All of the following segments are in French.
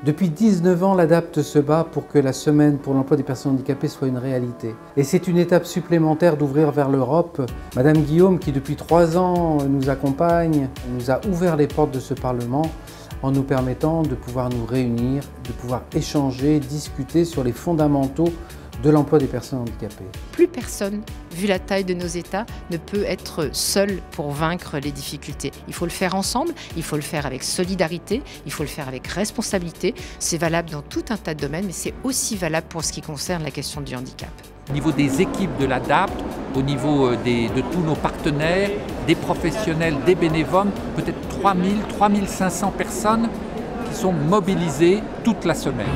Depuis 19 ans, l'ADAPT se bat pour que la semaine pour l'emploi des personnes handicapées soit une réalité. Et c'est une étape supplémentaire d'ouvrir vers l'Europe. Madame Guillaume, qui depuis 3 ans nous accompagne, nous a ouvert les portes de ce Parlement en nous permettant de pouvoir nous réunir, de pouvoir échanger, discuter sur les fondamentaux de l'emploi des personnes handicapées. Plus personne, vu la taille de nos États, ne peut être seul pour vaincre les difficultés. Il faut le faire ensemble, il faut le faire avec solidarité, il faut le faire avec responsabilité. C'est valable dans tout un tas de domaines, mais c'est aussi valable pour ce qui concerne la question du handicap. Au niveau des équipes de l'ADAPT, au niveau de tous nos partenaires, des professionnels, des bénévoles, peut-être 3500 personnes qui sont mobilisées toute la semaine.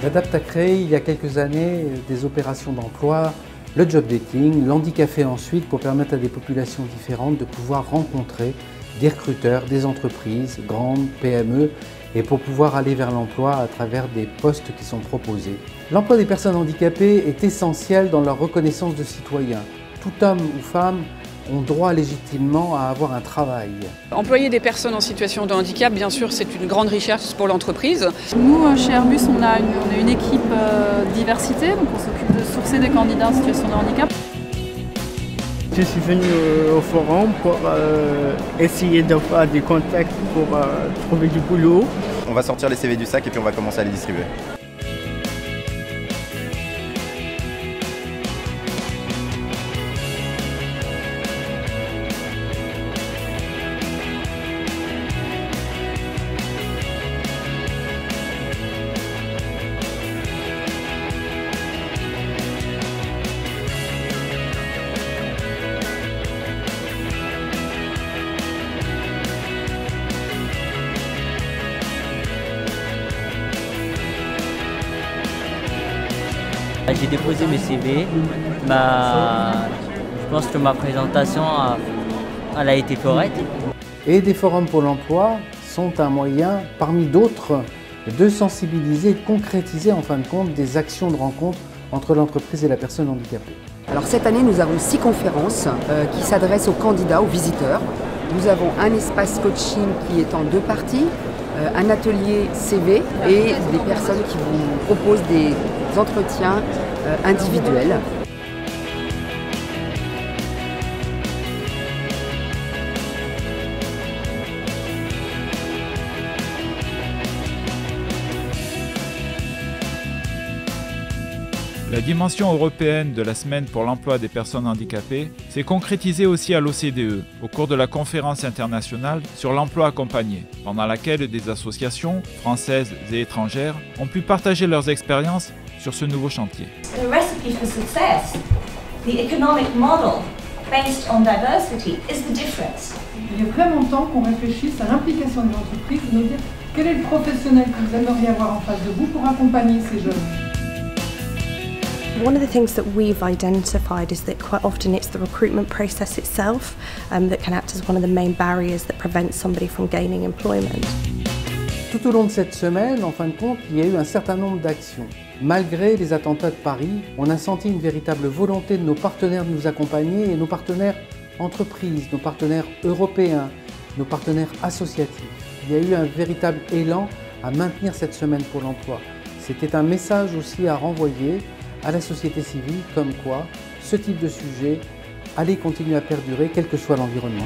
L'ADAPT a créé il y a quelques années des opérations d'emploi, le job dating, l'handicapé ensuite, pour permettre à des populations différentes de pouvoir rencontrer des recruteurs, des entreprises, grandes, PME, et pour pouvoir aller vers l'emploi à travers des postes qui sont proposés. L'emploi des personnes handicapées est essentiel dans leur reconnaissance de citoyens. Tout homme ou femme ont droit légitimement à avoir un travail. Employer des personnes en situation de handicap, bien sûr, c'est une grande richesse pour l'entreprise. Nous, chez Airbus, on a une équipe diversité, donc on s'occupe de sourcer des candidats en situation de handicap. Je suis venu au forum pour essayer d'avoir des contacts pour trouver du boulot. On va sortir les CV du sac et puis on va commencer à les distribuer. J'ai déposé mes CV, je pense que ma présentation elle a été correcte. Et des forums pour l'emploi sont un moyen, parmi d'autres, de sensibiliser et de concrétiser en fin de compte des actions de rencontre entre l'entreprise et la personne handicapée. Alors cette année, nous avons 6 conférences qui s'adressent aux candidats, aux visiteurs. Nous avons un espace coaching qui est en 2 parties, un atelier CV et des personnes qui vous proposent des entretiens individuels. La dimension européenne de la semaine pour l'emploi des personnes handicapées s'est concrétisée aussi à l'OCDE au cours de la conférence internationale sur l'emploi accompagné, pendant laquelle des associations françaises et étrangères ont pu partager leurs expériences sur ce nouveau chantier. The recipe for success, the economic model based on diversity, is the difference. Il est vraiment temps qu'on réfléchisse à l'implication des entreprises, de nous dire quel est le professionnel que vous aimeriez avoir en face de vous pour accompagner ces jeunes. One of the things that we've identified is that quite often it's the recruitment process itself that can act as one of the main barriers that prevents somebody from gaining employment. Tout au long de cette semaine, en fin de compte, il y a eu un certain nombre d'actions. Malgré les attentats de Paris, on a senti une véritable volonté de nos partenaires de nous accompagner et nos partenaires entreprises, nos partenaires européens, nos partenaires associatifs. Il y a eu un véritable élan à maintenir cette semaine pour l'emploi. C'était un message aussi à renvoyer à la société civile, comme quoi ce type de sujet allait continuer à perdurer, quel que soit l'environnement.